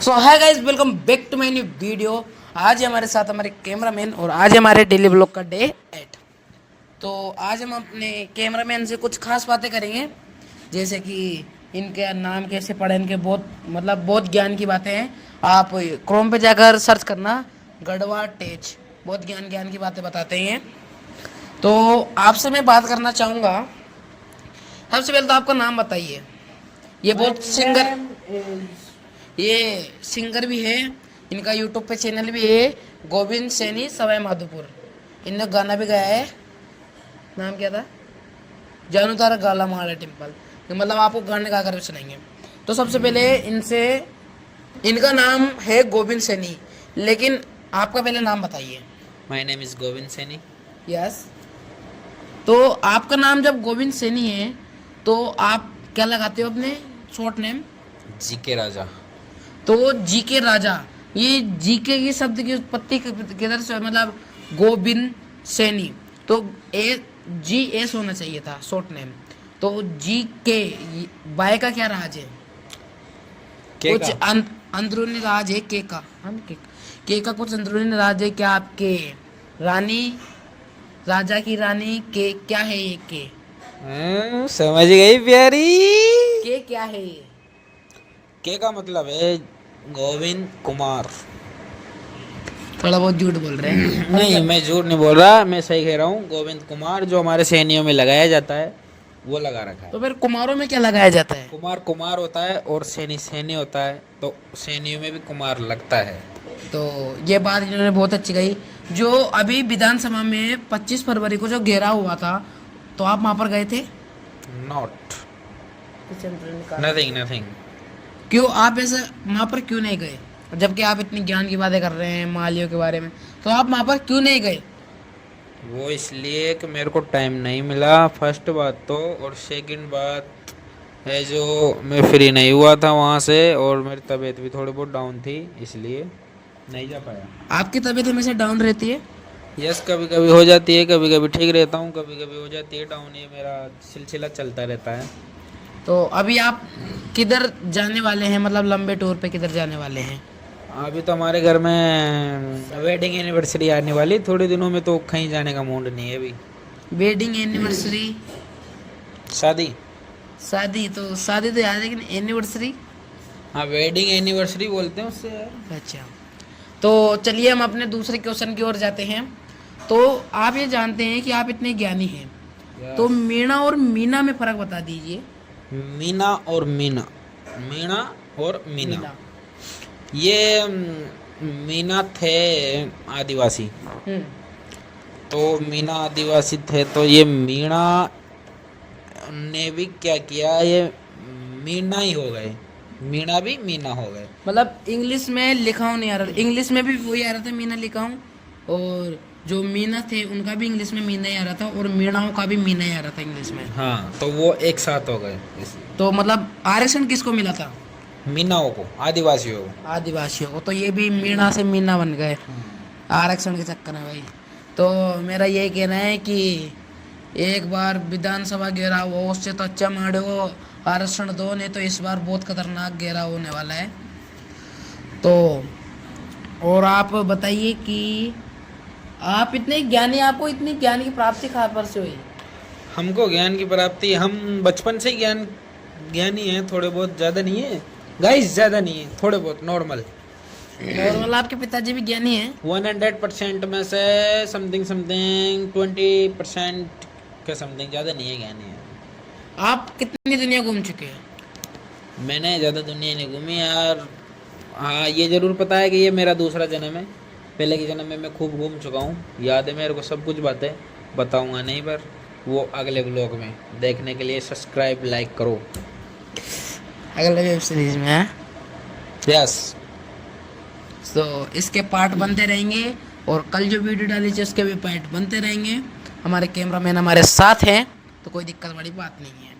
So hi guys, welcome back to my new video. आज है हमारे साथ हमारे कैमरामैन और आज है हमारे डेली ब्लॉग का डे 8। तो आज हम अपने कैमरामैन से कुछ खास बातें करेंगे, जैसे कि इनके नाम कैसे पढ़े, इनके बहुत ज्ञान की बातें हैं। आप क्रोम पे जाकर सर्च करना गढ़वा टेच, बहुत ज्ञान की बातें बताते हैं। तो आपसे मैं बात करना चाहूँगा। सबसे पहले तो आपका नाम बताइए। ये सिंगर भी है, इनका यूट्यूब पे चैनल भी है, गोविंद सैनी सवाई माधोपुर। इनने गाना भी गाया है, नाम क्या था, जानू तारा गाला माला टिम्पल। मतलब आपको गाने गा कर भी सुनाएंगे। तो सबसे पहले इनसे, इनका नाम है गोविंद सैनी, लेकिन आपका पहले नाम बताइए। My name is Govind Saini. Yes. तो आपका नाम जब गोविंद सैनी है तो आप क्या लगाते हो अपने शॉर्ट नेम? जीके राजा। तो जीके राजा, ये जीके की शब्द की उत्पत्ति किधर से? मतलब गोविंद सैनी, तो GS होना चाहिए था शॉर्ट नेम। तो जीके बाय का क्या राज है? कुछ अंदरूनी राज है के का? के का कुछ अंदरूनी राज है क्या आपके? रानी, राजा की रानी के क्या है ये के? समझ गई प्यारी। के क्या है ये? के का मतलब है गोविंद कुमार। थोड़ा बहुत झूठ बोल रहे हैं। नहीं, मैं झूठ नहीं बोल रहा, मैं सही कह रहा हूँ। गोविंद कुमार जो हमारे सैनियों में लगाया जाता है वो लगा रखा है। तो फिर कुमारों में क्या लगाया जाता है? कुमार कुमार होता है और सैनी सैनी होता है, तो सैनियों में भी कुमार लगता है। तो ये बात इन्होंने बहुत अच्छी कही। जो अभी विधानसभा में 25 फरवरी को जो घेराव हुआ था, तो आप वहां पर गए थे? Not nothing nothing. क्यों आप ऐसे वहां पर क्यों नहीं गए, जबकि आप इतनी ज्ञान की बातें कर रहे हैं मालियों के बारे में? तो आप वहां पर क्यों नहीं गए? वो इसलिए कि मेरे को टाइम नहीं मिला, फर्स्ट बात तो। और सेकंड बात है जो मैं फ्री नहीं हुआ था वहाँ से, और मेरी तबीयत भी थोड़ी बहुत डाउन थी, इसलिए नहीं जा पाया। आपकी तबीयत हमेशा डाउन रहती है? यस, कभी कभी हो जाती है, कभी कभी ठीक रहता हूँ, कभी कभी हो जाती है डाउन। ये मेरा सिलसिला चलता रहता है। तो अभी आप किधर जाने वाले हैं, मतलब लंबे टूर पे किधर जाने वाले हैं? अभी तो हमारे घर में वेडिंग एनिवर्सरी आने वाली, थोड़े दिनों में, तो कहीं जाने का मूड नहीं है अभी। Wedding anniversary? शादी। शादी तो शादी तो याद है, लेकिन एनिवर्सरी? हाँ, वेडिंग एनिवर्सरी बोलते हैं उससे यार। अच्छा, तो चलिए हम अपने दूसरे क्वेश्चन की ओर जाते हैं। तो आप ये जानते हैं कि आप इतने ज्ञानी हैं, तो मीणा और मीना में फर्क बता दीजिए। मीना और मीना, मीणा और मीना। ये मीना थे आदिवासी, तो मीना आदिवासी थे, तो ये मीणा ने भी क्या किया, ये मीना ही हो गए, मीणा भी मीना हो गए। मतलब इंग्लिश में लिखा हूँ नहीं आ रहा था, इंग्लिश में भी वही आ रहा था मीना लिखा हूँ, और जो मीना थे उनका भी इंग्लिश में मीना ही आ रहा था, और मीणाओं का भी मीना ही आ रहा था इंग्लिश में। हाँ, तो वो एक साथ हो गए। तो मतलब आरक्षण किसको मिला था? मीनाओं को, आदिवासियों को। आदिवासियों को। तो ये भी मीणा से मीना बन गए आरक्षण के चक्कर में भाई। तो मेरा यही कहना है कि एक बार विधानसभा घेराव हो, उससे तो अच्छा माड़े हो आरक्षण दो, नहीं तो इस बार बहुत खतरनाक घेराव होने वाला है। तो और आप बताइए कि आप इतने ज्ञानी, आपको इतनी ज्ञान की प्राप्ति कहाँ पर से हुई? हमको ज्ञान की प्राप्ति, हम बचपन से ज्ञानी हैं, थोड़े बहुत, ज़्यादा नहीं है गाइस, ज़्यादा नहीं है, थोड़े बहुत नॉर्मल। नॉर्मल? आपके पिताजी भी ज्ञानी हैं? 100% में से समथिंग 20% के समथिंग, ज़्यादा नहीं है, ज्ञानी है। आप कितनी दुनिया घूम चुके हैं? मैंने ज़्यादा दुनिया नहीं घूमी यार। हाँ, ये ज़रूर पता है कि ये मेरा दूसरा जन्म है। पहले के जन्म में मैं खूब घूम चुका हूँ, याद है मेरे को सब कुछ बातें, बताऊँगा नहीं, पर वो अगले ब्लॉग में देखने के लिए सब्सक्राइब लाइक करो। अगले वेब सीरीज में है। यस। तो इसके पार्ट बनते रहेंगे, और कल जो वीडियो डाली थी उसके भी पार्ट बनते रहेंगे। हमारे कैमरामैन हमारे साथ हैं, तो कोई दिक्कत वाली बात नहीं है।